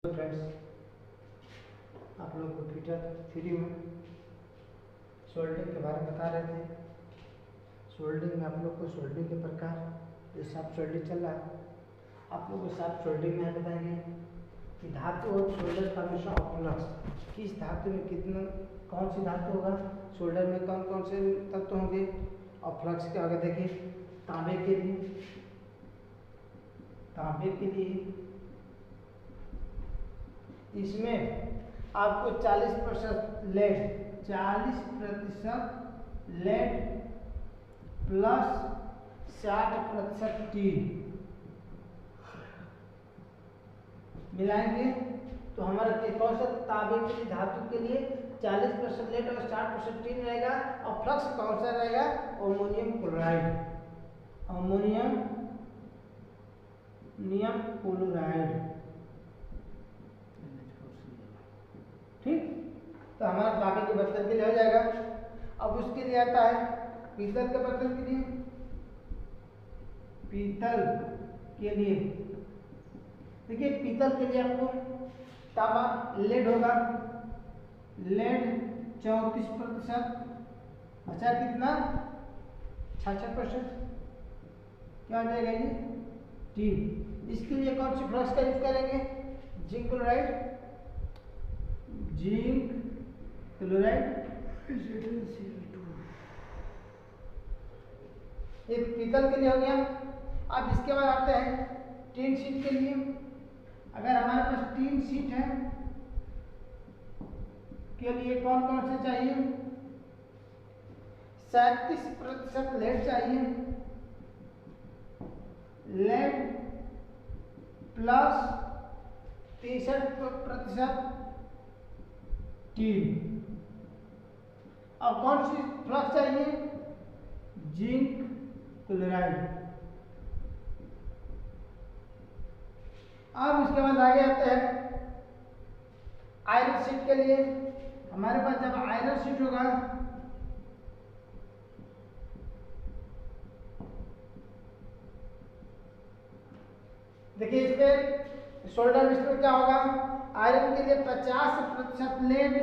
Friends, आप लोग को फीचर थ्री में सोल्डिंग के बारे में बता रहे थे। सोल्डिंग में आप लोग को सोल्डिंग के प्रकार, जैसे आप सोल्डिंग चल रहा है, आप लोग को साथ सोल्डिंग में बताएंगे कि धातु और सोल्डर का हमेशा ऑप्लक्स किस धातु में कितना, कौन सी धातु होगा, सोल्डर में कौन कौन से तत्व होंगे। और फ्लक्स के आगे देखिए, तांबे के लिए इसमें आपको 40% लेड प्लस 60% टीन मिलाएंगे तो हमारा कौन सा तांबे के लिए, धातु के लिए 40% लेड और 60% टीन रहेगा। और फ्लक्स कौन सा रहेगा, अमोनियम क्लोराइड। ठीक, तो हमारा तांबे के बर्तन के लिए हो जाएगा। अब उसके लिए आता है पीतल के बर्तन के लिए। देखिए, पीतल के लिए आपको तांबा लेड होगा, लेड 34%, अच्छा कितना 66%, क्या हो जाएगा ये टीन। इसके लिए कौन सी फ्लक्स का यूज करेंगे, जिंक क्लोराइड ये पीतल के लिए हो गया। अब इसके बाद आते हैं टीन शीट के लिए। अगर हमारे पास टीन शीट है के लिए कौन कौन से चाहिए, 37% लेड चाहिए, लेड प्लस 63% टीन। और कौन सी फ्लक्स चाहिए, जिंक क्लोराइड। अब उसके बाद आगे आते हैं आयरन शीट के लिए। हमारे पास जब आयरन शीट होगा देखिए, इसमें सोल्डर मिश्रण क्या होगा, आयरन के लिए 50% लेड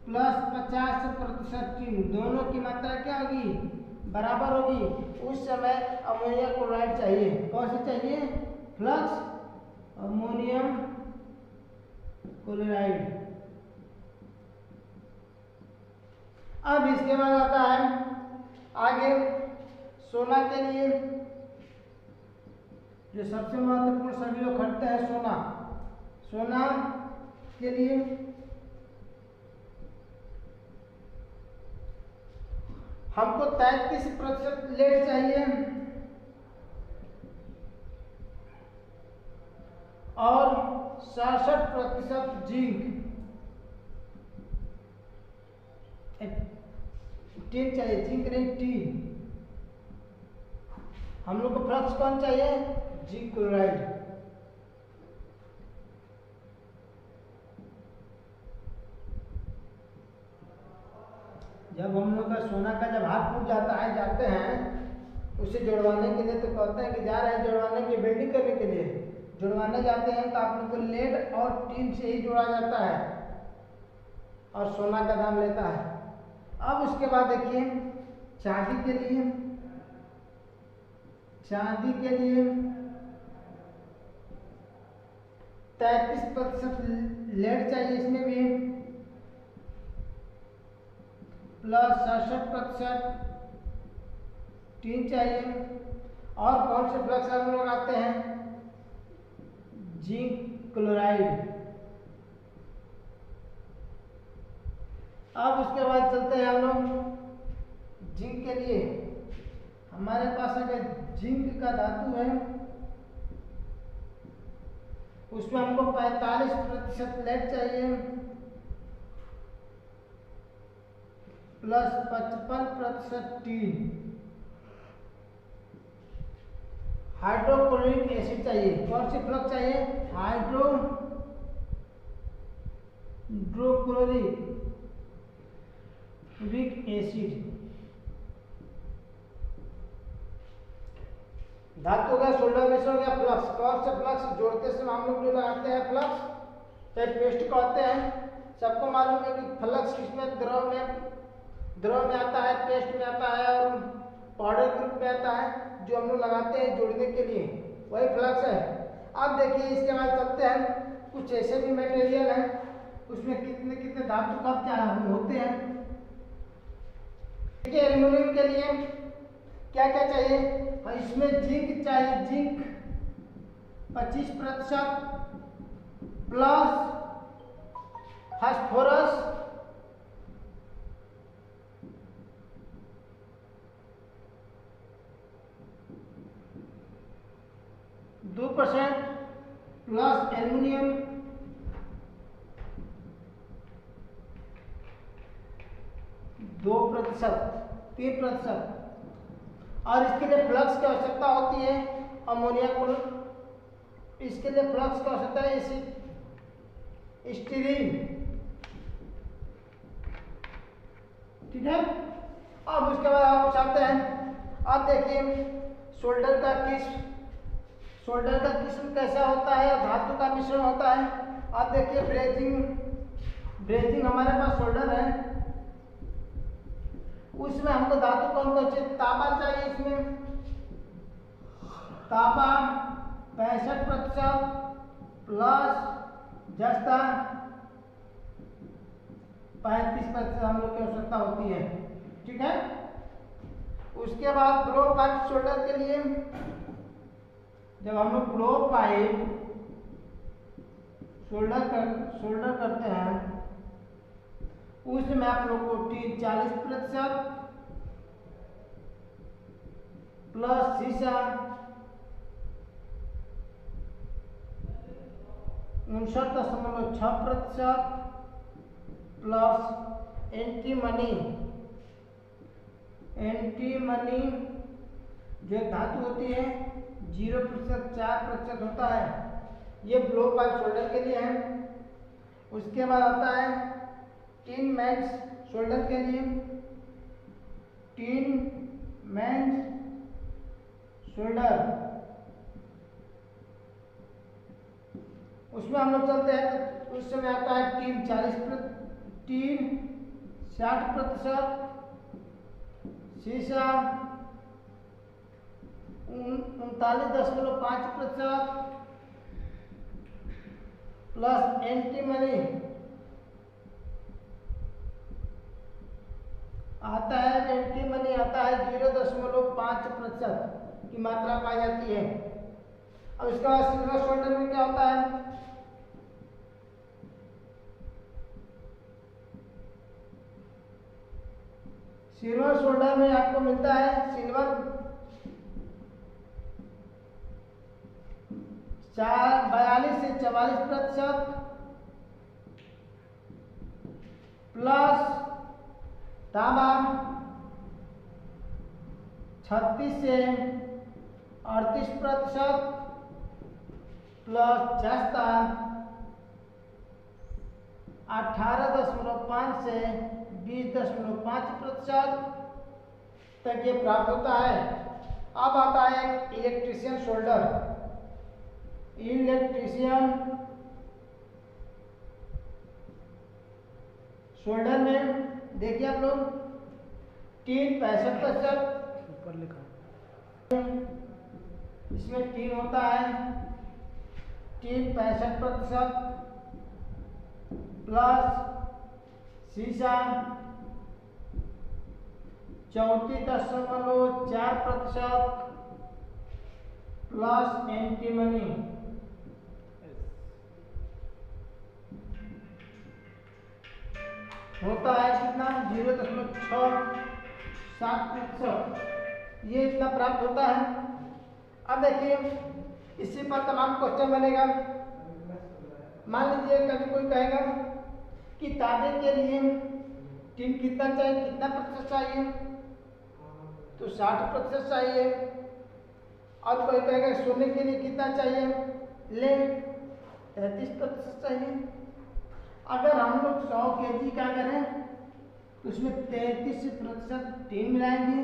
प्लस 50% टीन, दोनों की मात्रा क्या होगी, बराबर होगी। उस समय अमोनियम क्लोराइड चाहिए। कौन सी चाहिए, फ्लक्स अमोनियम क्लोराइड। अब इसके बाद आता है आगे सोना के लिए, जो सबसे महत्वपूर्ण सभी लोग खरीदते हैं, सोना के लिए हमको 33% लेड चाहिए और 66% जिंक। टीन चाहिए, जिंक नहीं टीन। हम लोग को फ्लक्स कौन चाहिए, जिंक क्लोराइड। जब हम लोग का सोना का जब हाथ टूट जाते हैं उसे जुड़वाने के लिए, तो कहते हैं कि जा रहे हैं जुड़वाने की, वेल्डिंग करने के लिए जुड़वाने जाते हैं, तो आप लोग को लेड और टीन से ही जोड़ा जाता है और सोना का दाम लेता है। अब उसके बाद देखिए चांदी के लिए 33% लेड चाहिए, इसमें भी प्लस 66% टीन चाहिए। और कौन से फ्लक्स हम लोग आते हैं, जिंक क्लोराइड। अब उसके बाद चलते हैं हम लोग जिंक के लिए। हमारे पास अगर जिंक का धातु है उसमें हमको 45% लेड चाहिए प्लस 55% टीन। हाइड्रोक्लोरिक एसिड चाहिए। कौन सी फ्लक्स चाहिए, हाइड्रोक्लोरिक एसिड। धातु का सोल्डर मिश्रण हो गया फ्लक्स, कौन सा फ्लक्स? जोड़ते समय हम लोग जो लगाते हैं फ्लक्स, चाहे पेस्ट कहते हैं, सबको मालूम है कि फ्लक्स किसमें द्रव में आता है, पेस्ट में आता है और पाउडर ग्रुप में आता है, जो हम लोग लगाते हैं जोड़ने के लिए, वही फ्लक्स है। अब देखिए इसके बाद चलते हैं, कुछ ऐसे भी मटेरियल हैं उसमें कितने कितने धातु कब होते हैं। देखिए एल्यूमिनियम के लिए क्या क्या चाहिए? इसमें जिंक चाहिए, zinc 25% plus phosphorus 2% plus aluminium 2%, 3%। और इसके लिए फ्लक्स की आवश्यकता होती है अमोनिया को, इसके लिए फ्लक्स की आवश्यकता है स्टीरीन, ठीक है। अब उसके बाद आप चाहते हैं, अब देखिए सोल्डर का किस्म कैसा होता है, धातु का मिश्रण होता है। अब देखिए ब्रेजिंग हमारे पास सोल्डर है, उसमें हमको धातु कौन कौन से? तांबा चाहिए, इसमें तांबा 65% प्लस जस्ता 35% हम लोग की आवश्यकता होती है, ठीक है। उसके बाद ब्लो पाइप सोल्डर के लिए, जब हम लोग ब्लो पाइप सोल्डर करते हैं, उसमें आप लोग को 40% प्लस शीशा 59.6% प्लस एंटीमनी जो धातु होती है 0% 4% होता है, ये ब्लो पाइप सोल्डर के लिए है। उसके बाद आता है टिन मैंस सोल्डर के लिए, टिन मैंस सोल्डर, उसमें हम लोग चलते हैं तो उस समय आता है टिन 60%, शीशा 39.5% प्लस एंटीमनी आता है 0.5% की मात्रा पाई जाती है। अब इसके बाद सिल्वर सोल्डर में क्या होता है? सिल्वर सोल्डर में आपको मिलता है सिल्वर 42 से 44% प्लस तांबा 36 से 38% प्लस जस्ता 18.5 से 20.5% तक ये प्राप्त होता है। अब आता है इलेक्ट्रीशियन सोल्डर। इलेक्ट्रीशियन सोल्डर में देखिए आप लोग टीन 65% ऊपर लिखा, इसमें टीन होता है टीन 65% प्लस शीशा 34.4% प्लस एंटीमनी होता है कितना 0.67%, ये इतना प्राप्त होता है। अब देखिए इसी पर तमाम क्वेश्चन बनेगा। मान लीजिए कभी कोई कहेगा कि तांबे के लिए टिन कितना चाहिए, कितना प्रतिशत चाहिए, तो 60% चाहिए। और कोई कहेगा सोने के लिए कितना चाहिए, ले 33% चाहिए। अगर हम लोग 100 kg का करें तो उसमें 33% टिन मिलाएंगे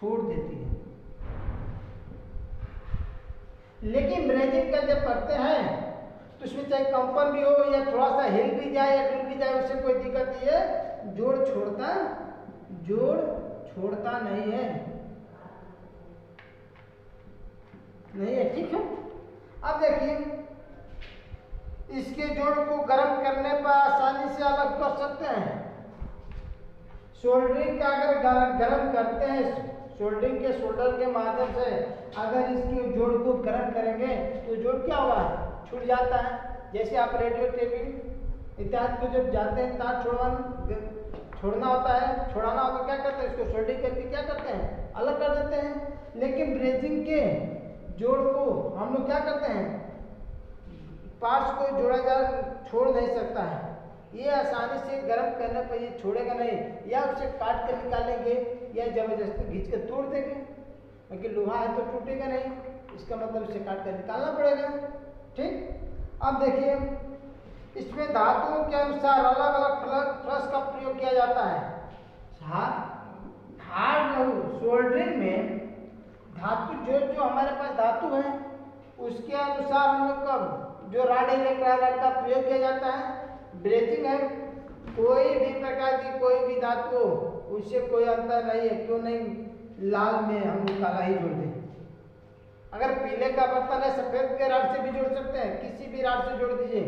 छोड़ देती है। लेकिन ब्रेजिंग का जब करते हैं तो उसमें चाहे कंपन भी हो या थोड़ा सा हिल भी जाए या डूब भी जाए, उससे कोई दिक्कत नहीं है, जोड़ छोड़ता नहीं है, ठीक है। अब देखिए, इसके जोड़ को गर्म करने पर आसानी से अलग कर सकते हैं। सोल्डरिंग का अगर गर्म करते हैं, सोल्डरिंग के सोल्डर के माध्यम से अगर इसके जोड़ को गर्म करेंगे तो जोड़ क्या होगा, छूट जाता है। जैसे आप रेडियो टेपिंग इत्यादि को जब जाते हैं तार छोड़ना होता है, छुड़ाना होता है, क्या करते हैं, इसको सोल्डरिंग करके क्या करते हैं, अलग कर देते हैं। लेकिन ब्रेजिंग के जोड़ को हम लोग क्या करते हैं, पार्ट्स को जोड़ा जा छोड़ नहीं सकता है, ये आसानी से गर्म करने पर ये छोड़ेगा नहीं, या उसे काट कर निकालेंगे या जबरदस्ती खींच कर तोड़ देंगे, क्योंकि लोहा है तो टूटेगा नहीं, इसका मतलब इसे काट कर निकालना पड़ेगा, ठीक। अब देखिए, इसमें धातुओं के अनुसार अलग अलग फ्लश का प्रयोग किया जाता है। हार्ड लहू सोल्डरिंग में धातु जो हमारे पास धातु है उसके अनुसार हम लोग का जो राड इलेक्ट्रोड का प्रयोग किया जाता है। ब्रेजिंग है, कोई भी प्रकार की कोई भी धातु हो उससे कोई अंतर नहीं है, क्यों नहीं लाल में हम लोग काला ही जोड़ दें। अगर पीले का बर्तन है सफेद के राड से भी जोड़ सकते हैं, किसी भी राड से जोड़ दीजिए,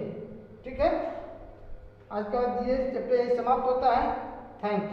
ठीक है। आज का ये चैप्टर समाप्त होता है। थैंक्स।